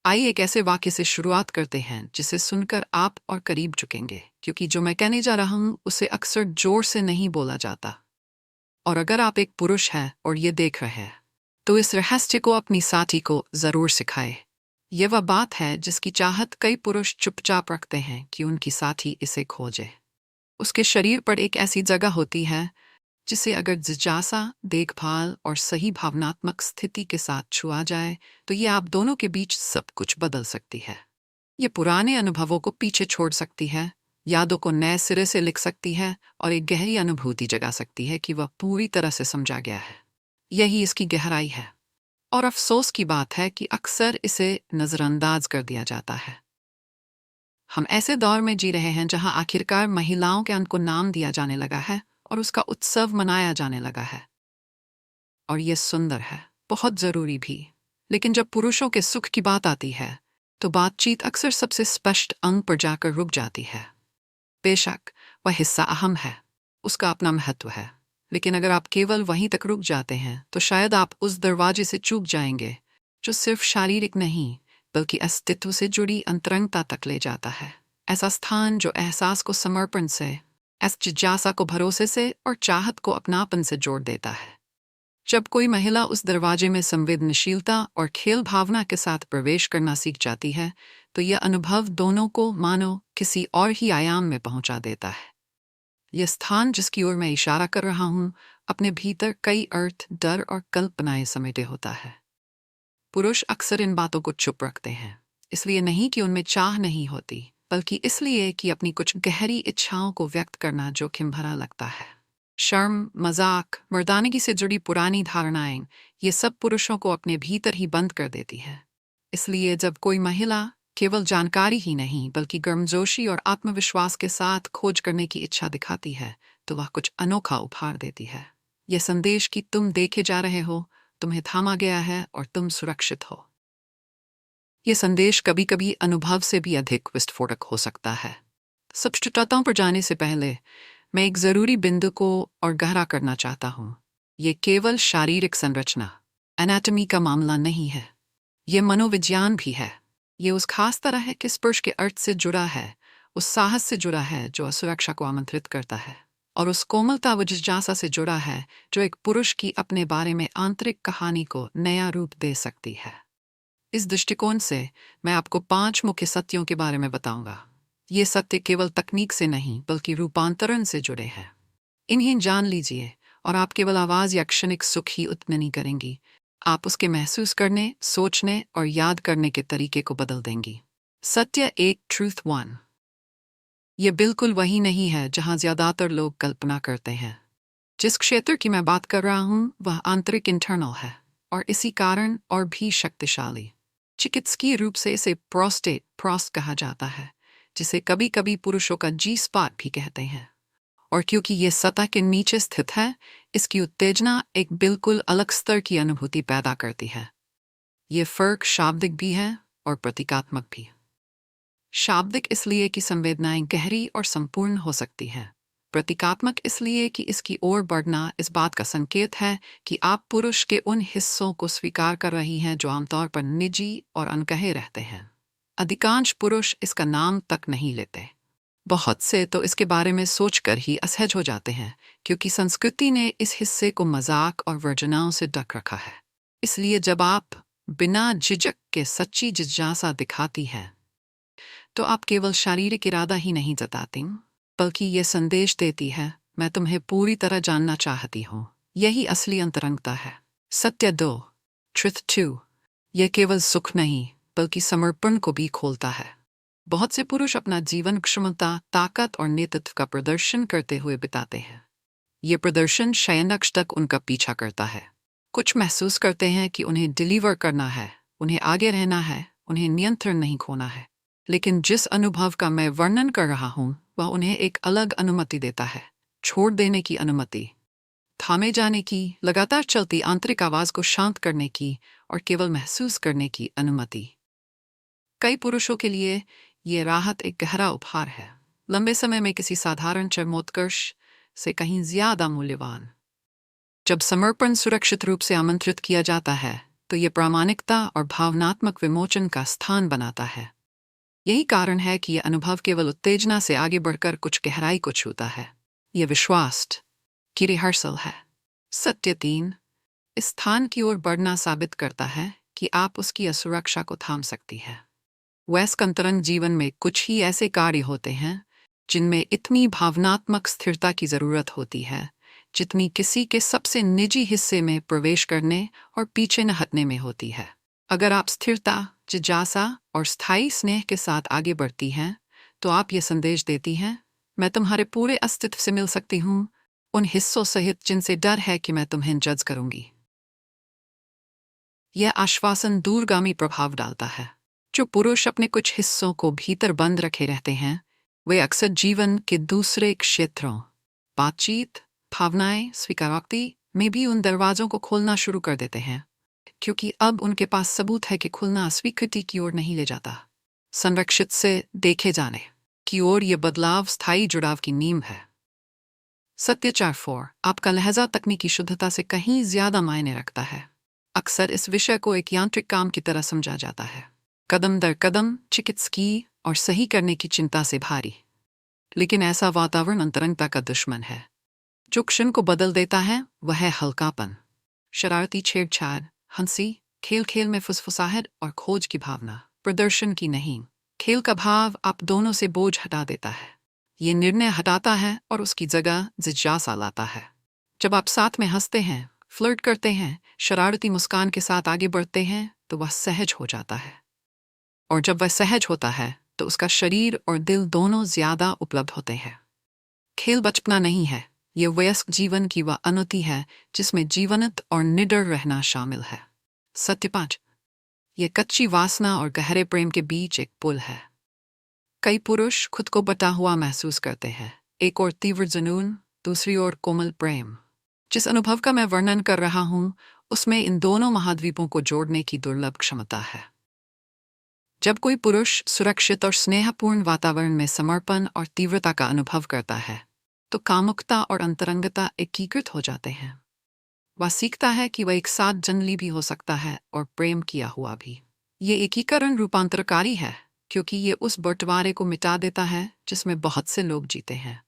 आइए एक ऐसे वाक्य से शुरुआत करते हैं जिसे सुनकर आप और करीब झुकेंगे, क्योंकि जो मैं कहने जा रहा हूं उसे अक्सर जोर से नहीं बोला जाता। और अगर आप एक पुरुष हैं और ये देख रहे हैं, तो इस रहस्य को अपनी साथी को जरूर सिखाएं। यह वह बात है जिसकी चाहत कई पुरुष चुपचाप रखते हैं कि उनकी साथी इसे खोजे। उसके शरीर पर एक ऐसी जगह होती है जिसे अगर जिज्ञासा, देखभाल और सही भावनात्मक स्थिति के साथ छुआ जाए तो ये आप दोनों के बीच सब कुछ बदल सकती है। ये पुराने अनुभवों को पीछे छोड़ सकती है, यादों को नए सिरे से लिख सकती है और एक गहरी अनुभूति जगा सकती है कि वह पूरी तरह से समझा गया है। यही इसकी गहराई है। और अफसोस की बात है कि अक्सर इसे नज़रअंदाज कर दिया जाता है। हम ऐसे दौर में जी रहे हैं जहां आखिरकार महिलाओं के अंक को नाम दिया जाने लगा है और उसका उत्सव मनाया जाने लगा है। और यह सुंदर है, बहुत ज़रूरी भी। लेकिन जब पुरुषों के सुख की बात आती है तो बातचीत अक्सर सबसे स्पष्ट अंग पर जाकर रुक जाती है। बेशक वह हिस्सा अहम है, उसका अपना महत्व है, लेकिन अगर आप केवल वहीं तक रुक जाते हैं तो शायद आप उस दरवाजे से चूक जाएंगे जो सिर्फ शारीरिक नहीं बल्कि अस्तित्व से जुड़ी अंतरंगता तक ले जाता है। ऐसा स्थान जो एहसास को समर्पण से, इस जिज्ञासा को भरोसे से और चाहत को अपनापन से जोड़ देता है। जब कोई महिला उस दरवाजे में संवेदनशीलता और खेल भावना के साथ प्रवेश करना सीख जाती है तो यह अनुभव दोनों को मानो किसी और ही आयाम में पहुंचा देता है। यह स्थान जिसकी ओर मैं इशारा कर रहा हूं अपने भीतर कई अर्थ, डर और कल्पनाएं समेटे होता है। पुरुष अक्सर इन बातों को चुप रखते हैं, इसलिए नहीं कि उनमें चाह नहीं होती, बल्कि इसलिए कि अपनी कुछ गहरी इच्छाओं को व्यक्त करना जोखिम भरा लगता है। शर्म, मजाक, मर्दानगी से जुड़ी पुरानी धारणाएं ये सब पुरुषों को अपने भीतर ही बंद कर देती है। इसलिए जब कोई महिला केवल जानकारी ही नहीं बल्कि गर्मजोशी और आत्मविश्वास के साथ खोज करने की इच्छा दिखाती है तो वह कुछ अनोखा उपहार देती है। यह संदेश कि तुम देखे जा रहे हो, तुम्हें थामा गया है और तुम सुरक्षित हो। यह संदेश कभी कभी अनुभव से भी अधिक विस्फोटक हो सकता है। स्पष्टताओं पर जाने से पहले मैं एक जरूरी बिंदु को और गहरा करना चाहता हूं। यह केवल शारीरिक संरचना, एनाटॉमी का मामला नहीं है, यह मनोविज्ञान भी है। यह उस खास तरह है कि स्पर्श के अर्थ से जुड़ा है, उस साहस से जुड़ा है जो असुरक्षा को आमंत्रित करता है, और उस कोमलता व जिज्ञासा से जुड़ा है जो एक पुरुष की अपने बारे में आंतरिक कहानी को नया रूप दे सकती है। इस दृष्टिकोण से मैं आपको 5 मुख्य सत्यों के बारे में बताऊंगा। ये सत्य केवल तकनीक से नहीं बल्कि रूपांतरण से जुड़े हैं। इन्हें जान लीजिए और आप केवल आवाज़ या क्षणिक सुख ही उत्पन्न नहीं करेंगी, आप उसके महसूस करने, सोचने और याद करने के तरीके को बदल देंगी। सत्य 1, ट्रूथ 1। यह बिल्कुल वही नहीं है जहां ज्यादातर लोग कल्पना करते हैं। जिस क्षेत्र की मैं बात कर रहा हूं वह आंतरिक, इंटरनल है, और इसी कारण और भी शक्तिशाली। चिकित्सकीय रूप से इसे प्रोस्टेट, प्रोस्ट कहा जाता है, जिसे कभी कभी पुरुषों का जी स्पॉट भी कहते हैं। और क्योंकि यह सतह के नीचे स्थित है, इसकी उत्तेजना एक बिल्कुल अलग स्तर की अनुभूति पैदा करती है। यह फर्क शाब्दिक भी है और प्रतीकात्मक भी। शाब्दिक इसलिए कि संवेदनाएं गहरी और संपूर्ण हो सकती हैं। प्रतीकात्मक इसलिए कि इसकी ओर बढ़ना इस बात का संकेत है कि आप पुरुष के उन हिस्सों को स्वीकार कर रही हैं जो आमतौर पर निजी और अनकहे रहते हैं। अधिकांश पुरुष इसका नाम तक नहीं लेते। बहुत से तो इसके बारे में सोचकर ही असहज हो जाते हैं, क्योंकि संस्कृति ने इस हिस्से को मजाक और वर्जनाओं से ढक रखा है। इसलिए जब आप बिना झिझक के सच्ची जिज्ञासा दिखाती हैं तो आप केवल शारीरिक इरादा ही नहीं जताती, बल्कि ये संदेश देती है, मैं तुम्हें पूरी तरह जानना चाहती हूँ। यही असली अंतरंगता है। सत्य 2, ट्रुथ 2। यह केवल सुख नहीं बल्कि समर्पण को भी खोलता है। बहुत से पुरुष अपना जीवन क्षमता, ताकत और नेतृत्व का प्रदर्शन करते हुए बिताते हैं। ये प्रदर्शन शयनकश तक उनका पीछा करता है। कुछ महसूस करते हैं कि उन्हें डिलीवर करना है, उन्हें आगे रहना है, उन्हें नियंत्रण नहीं खोना है। लेकिन जिस अनुभव का मैं वर्णन कर रहा हूं वह उन्हें एक अलग अनुमति देता है, छोड़ देने की अनुमति, थामे जाने की, लगातार चलती आंतरिक आवाज को शांत करने की और केवल महसूस करने की अनुमति। कई पुरुषों के लिए ये राहत एक गहरा उपहार है, लंबे समय में किसी साधारण चरमोत्कर्ष से कहीं ज्यादा मूल्यवान। जब समर्पण सुरक्षित रूप से आमंत्रित किया जाता है, तो ये प्रामाणिकता और भावनात्मक विमोचन का स्थान बनाता है। यही कारण है कि यह अनुभव केवल उत्तेजना से आगे बढ़कर कुछ गहराई को छूता है। यह विश्वास की रिहर्सल है। सत्य 3, इस स्थान की ओर बढ़ना साबित करता है कि आप उसकी असुरक्षा को थाम सकती है। वयस्क अंतरंग जीवन में कुछ ही ऐसे कार्य होते हैं जिनमें इतनी भावनात्मक स्थिरता की जरूरत होती है जितनी किसी के सबसे निजी हिस्से में प्रवेश करने और पीछे न हटने में होती है। अगर आप स्थिरता, जिज्ञासा और स्थायी स्नेह के साथ आगे बढ़ती हैं, तो आप ये संदेश देती हैं, मैं तुम्हारे पूरे अस्तित्व से मिल सकती हूँ, उन हिस्सों सहित जिनसे डर है कि मैं तुम्हें जज करूंगी। यह आश्वासन दूरगामी प्रभाव डालता है। जो पुरुष अपने कुछ हिस्सों को भीतर बंद रखे रहते हैं, वे अक्सर जीवन के दूसरे क्षेत्रों, बातचीत, भावनाएं, स्वीकारोक्ति में भी उन दरवाजों को खोलना शुरू कर देते हैं, क्योंकि अब उनके पास सबूत है कि खुलना स्वीकृति की ओर नहीं ले जाता, संरक्षित से देखे जाने की ओर। यह बदलाव स्थायी जुड़ाव की नींव है। सत्य 4 आपका लहजा तकनीकी शुद्धता से कहीं ज्यादा मायने रखता है। अक्सर इस विषय को एक यांत्रिक काम की तरह समझा जाता है, कदम दर कदम चिकित्सकीय और सही करने की चिंता से भारी। लेकिन ऐसा वातावरण अंतरंगता का दुश्मन है। जो क्षण को बदल देता है वह है हल्कापन, शरारती छेड़छाड़, हंसी, खेल खेल में फुसफुसाहट और खोज की भावना, प्रदर्शन की नहीं। खेल का भाव आप दोनों से बोझ हटा देता है। ये निर्णय हटाता है और उसकी जगह जिज्ञासा लाता है। जब आप साथ में हंसते हैं, फ्लर्ट करते हैं, शरारती मुस्कान के साथ आगे बढ़ते हैं, तो वह सहज हो जाता है। और जब वह सहज होता है तो उसका शरीर और दिल दोनों ज्यादा उपलब्ध होते हैं। खेल बचपना नहीं है, ये वयस्क जीवन की वह अनुति है जिसमें जीवंत और निडर रहना शामिल है। सत्य 5 यह कच्ची वासना और गहरे प्रेम के बीच एक पुल है। कई पुरुष खुद को बटा हुआ महसूस करते हैं, एक और तीव्र जुनून, दूसरी ओर कोमल प्रेम। जिस अनुभव का मैं वर्णन कर रहा हूं उसमें इन दोनों महाद्वीपों को जोड़ने की दुर्लभ क्षमता है। जब कोई पुरुष सुरक्षित और स्नेहपूर्ण वातावरण में समर्पण और तीव्रता का अनुभव करता है, तो कामुकता और अंतरंगता एकीकृत हो जाते हैं। वह सीखता है कि वह एक साथ जंगली भी हो सकता है और प्रेम किया हुआ भी। ये एकीकरण रूपांतरकारी है, क्योंकि ये उस बंटवारे को मिटा देता है जिसमें बहुत से लोग जीते हैं।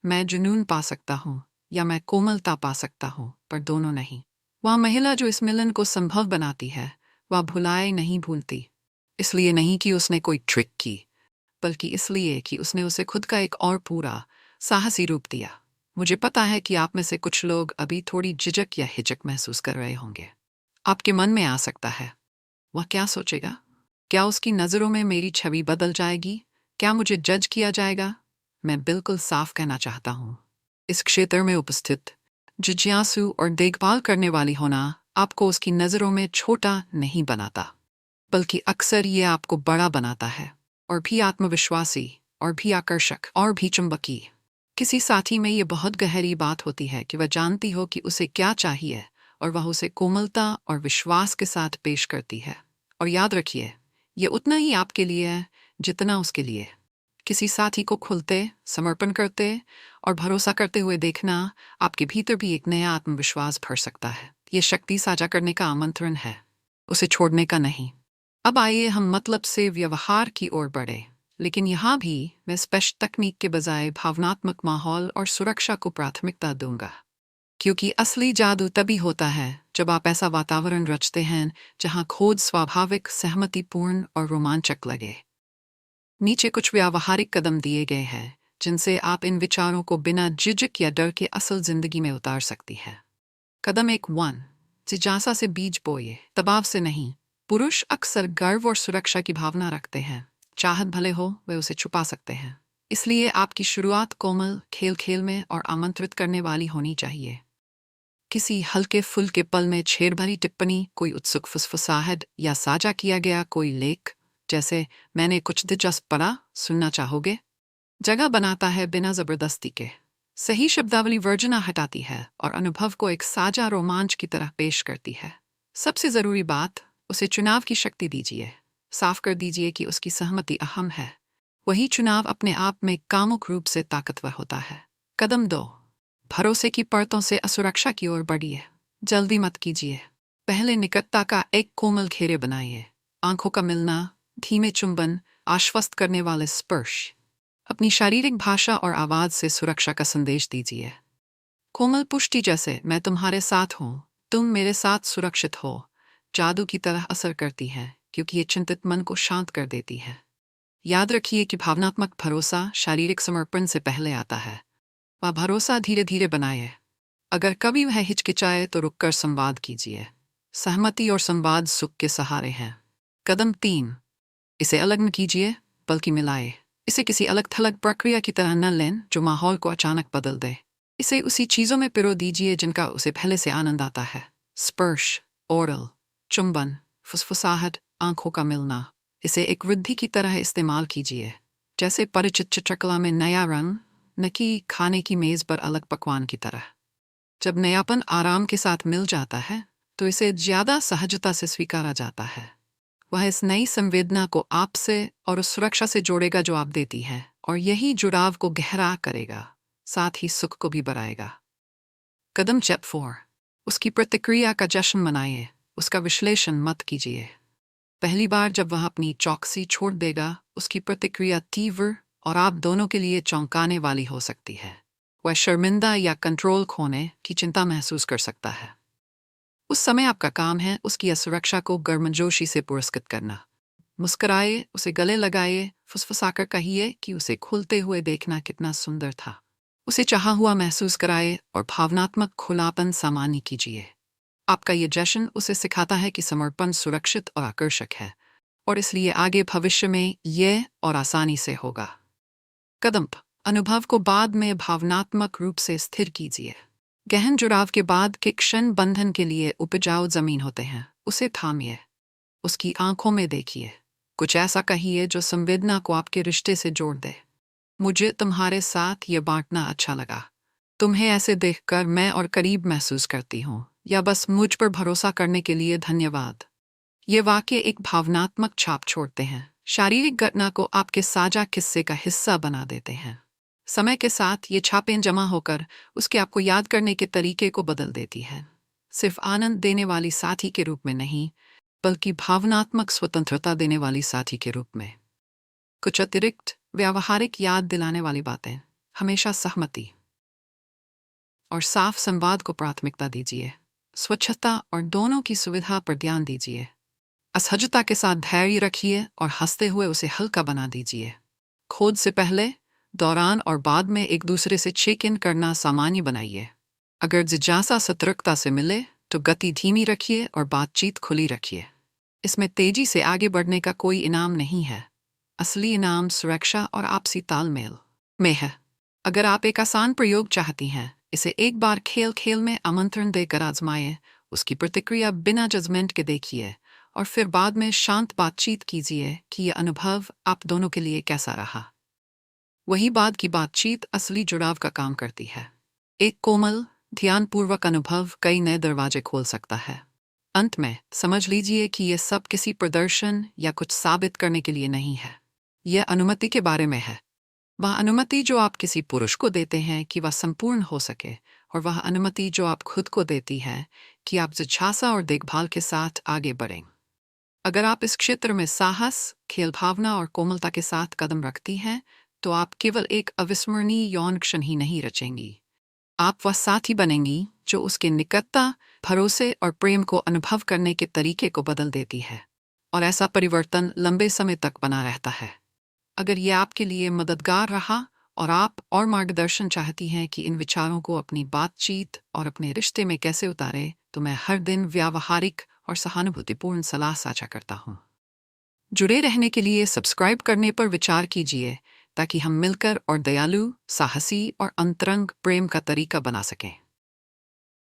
मैं जुनून पा सकता हूँ या मैं कोमलता पा सकता हूँ, पर दोनों नहीं। वह महिला जो इस मिलन को संभव बनाती है, वह भुलाए नहीं भूलती। इसलिए नहीं कि उसने कोई ट्रिक की, बल्कि इसलिए कि उसने उसे खुद का एक और पूरा साहसी रूप दिया। मुझे पता है कि आप में से कुछ लोग अभी थोड़ी झिझक या हिचक महसूस कर रहे होंगे। आपके मन में आ सकता है, वह क्या सोचेगा? क्या उसकी नज़रों में मेरी छवि बदल जाएगी? क्या मुझे जज किया जाएगा? मैं बिल्कुल साफ कहना चाहता हूँ, इस क्षेत्र में उपस्थित जिज्ञासु और देखभाल करने वाली होना आपको उसकी नज़रों में छोटा नहीं बनाता, बल्कि अक्सर ये आपको बड़ा बनाता है, और भी आत्मविश्वासी, और भी आकर्षक, और भी चुंबकीय। किसी साथी में ये बहुत गहरी बात होती है कि वह जानती हो कि उसे क्या चाहिए और वह उसे कोमलता और विश्वास के साथ पेश करती है। और याद रखिए, ये उतना ही आपके लिए है जितना उसके लिए। किसी साथी को खुलते, समर्पण करते और भरोसा करते हुए देखना आपके भीतर भी एक नया आत्मविश्वास भर सकता है। ये शक्ति साझा करने का आमंत्रण है, उसे छोड़ने का नहीं। अब आइए हम मतलब से व्यवहार की ओर बढ़े, लेकिन यहाँ भी मैं स्पष्ट तकनीक के बजाय भावनात्मक माहौल और सुरक्षा को प्राथमिकता दूंगा, क्योंकि असली जादू तभी होता है जब आप ऐसा वातावरण रचते हैं जहाँ खोज स्वाभाविक, सहमतिपूर्ण और रोमांचक लगे। नीचे कुछ व्यावहारिक कदम दिए गए हैं जिनसे आप इन विचारों को बिना झिझक या डर के असल जिंदगी में उतार सकती हैं। कदम 1 जिज्ञासा से बीज बोइए, दबाव से नहीं। पुरुष अक्सर गर्व और सुरक्षा की भावना रखते हैं, चाहत भले हो वे उसे छुपा सकते हैं। इसलिए आपकी शुरुआत कोमल, खेल खेल में और आमंत्रित करने वाली होनी चाहिए। किसी हल्के फुल्के पल में छेड़ भरी टिप्पणी, कोई उत्सुक फुसफुसाहट या साझा किया गया कोई लेख, जैसे मैंने कुछ दिलचस्प पढ़ा, सुनना चाहोगे, जगह बनाता है बिना जबरदस्ती के। सही शब्दावली वर्जना हटाती है और अनुभव को एक साझा रोमांच की तरह पेश करती है। सबसे जरूरी बात, उसे चुनाव की शक्ति दीजिए। साफ कर दीजिए कि उसकी सहमति अहम है। वही चुनाव अपने आप में कामुक रूप से ताकतवर होता है। कदम 2 भरोसे की परतों से असुरक्षा की ओर बढ़िए। जल्दी मत कीजिए। पहले निकटता का एक कोमल घेरे बनाइए। आंखों का मिलना, धीमे चुंबन, आश्वस्त करने वाले स्पर्श। अपनी शारीरिक भाषा और आवाज से सुरक्षा का संदेश दीजिए। कोमल पुष्टि जैसे मैं तुम्हारे साथ हूँ, तुम मेरे साथ सुरक्षित हो, जादू की तरह असर करती है क्योंकि ये चिंतित मन को शांत कर देती है। याद रखिए कि भावनात्मक भरोसा शारीरिक समर्पण से पहले आता है। वह भरोसा धीरे धीरे बनाए। अगर कभी वह हिचकिचाए तो रुककर संवाद कीजिए। सहमति और संवाद सुख के सहारे हैं। कदम 3, इसे अलग न कीजिए बल्कि मिलाए। इसे किसी अलग थलग प्रक्रिया की तरह न लें जो माहौल को अचानक बदल दे। इसे उसी चीज़ों में पिरो दीजिए जिनका उसे पहले से आनंद आता है। स्पर्श, ओरल, चुंबन, फुसफुसाहट, आंखों का मिलना। इसे एक वृद्धि की तरह इस्तेमाल कीजिए, जैसे परिचित चित्रकला में नया रंग, न कि खाने की मेज़ पर अलग पकवान की तरह। जब नयापन आराम के साथ मिल जाता है तो इसे ज़्यादा सहजता से स्वीकारा जाता है। वह इस नई संवेदना को आपसे और उस सुरक्षा से जोड़ेगा जो आप देती है, और यही जुड़ाव को गहरा करेगा, साथ ही सुख को भी बढ़ाएगा। कदम 4, उसकी प्रतिक्रिया का जश्न मनाइए, उसका विश्लेषण मत कीजिए। पहली बार जब वह अपनी चौकसी छोड़ देगा, उसकी प्रतिक्रिया तीव्र और आप दोनों के लिए चौंकाने वाली हो सकती है। वह शर्मिंदा या कंट्रोल खोने की चिंता महसूस कर सकता है। उस समय आपका काम है उसकी असुरक्षा को गर्मजोशी से पुरस्कृत करना। मुस्कुराए, उसे गले लगाए, फुसफुसाकर कहिए कि उसे खुलते हुए देखना कितना सुंदर था। उसे चाहा हुआ महसूस कराए और भावनात्मक खुलापन सामान्य कीजिए। आपका ये जश्न उसे सिखाता है कि समर्पण सुरक्षित और आकर्षक है, और इसलिए आगे भविष्य में यह और आसानी से होगा। कदम 5, अनुभव को बाद में भावनात्मक रूप से स्थिर कीजिए। गहन जुड़ाव के बाद के क्षण बंधन के लिए उपजाऊ जमीन होते हैं। उसे थामिए, उसकी आंखों में देखिए, कुछ ऐसा कहिए जो संवेदना को आपके रिश्ते से जोड़ दे। मुझे तुम्हारे साथ ये बांटना अच्छा लगा। तुम्हें ऐसे देखकर मैं और करीब महसूस करती हूँ, या बस मुझ पर भरोसा करने के लिए धन्यवाद। ये वाक्य एक भावनात्मक छाप छोड़ते हैं, शारीरिक घटना को आपके साझा किस्से का हिस्सा बना देते हैं। समय के साथ ये छापें जमा होकर उसके आपको याद करने के तरीके को बदल देती है, सिर्फ आनंद देने वाली साथी के रूप में नहीं, बल्कि भावनात्मक स्वतंत्रता देने वाली साथी के रूप में। कुछ अतिरिक्त व्यावहारिक याद दिलाने वाली बातें। हमेशा सहमति और साफ संवाद को प्राथमिकता दीजिए। स्वच्छता और दोनों की सुविधा पर ध्यान दीजिए। असहजता के साथ धैर्य रखिए और हंसते हुए उसे हल्का बना दीजिए। खोज से पहले, दौरान और बाद में एक दूसरे से चेक इन करना सामान्य बनाइए। अगर जिज्ञासा सतर्कता से मिले तो गति धीमी रखिए और बातचीत खुली रखिए। इसमें तेजी से आगे बढ़ने का कोई इनाम नहीं है। असली इनाम सुरक्षा और आपसी तालमेल में है। अगर आप एक आसान प्रयोग चाहती हैं, इसे एक बार खेल खेल में आमंत्रण देकर आजमाएं। उसकी प्रतिक्रिया बिना जजमेंट के देखिए और फिर बाद में शांत बातचीत कीजिए कि यह अनुभव आप दोनों के लिए कैसा रहा। वही बाद की बातचीत असली जुड़ाव का काम करती है। एक कोमल, ध्यानपूर्वक अनुभव कई नए दरवाजे खोल सकता है। अंत में समझ लीजिए कि यह सब किसी प्रदर्शन या कुछ साबित करने के लिए नहीं है। यह अनुमति के बारे में है। वह अनुमति जो आप किसी पुरुष को देते हैं कि वह संपूर्ण हो सके, और वह अनुमति जो आप खुद को देती है कि आप जिज्ञासा और देखभाल के साथ आगे बढ़ें। अगर आप इस क्षेत्र में साहस, खेल भावना और कोमलता के साथ कदम रखती हैं, तो आप केवल एक अविस्मरणीय यौन क्षण ही नहीं रचेंगी। आप वह साथी बनेंगी जो उसके निकटता, भरोसे और प्रेम को अनुभव करने के तरीके को बदल देती है, और ऐसा परिवर्तन लंबे समय तक बना रहता है। अगर यह आपके लिए मददगार रहा और आप और मार्गदर्शन चाहती हैं कि इन विचारों को अपनी बातचीत और अपने रिश्ते में कैसे उतारें, तो मैं हर दिन व्यावहारिक और सहानुभूतिपूर्ण सलाह साझा करता हूँ। जुड़े रहने के लिए सब्सक्राइब करने पर विचार कीजिए, ताकि हम मिलकर और दयालु, साहसी और अंतरंग प्रेम का तरीका बना सकें।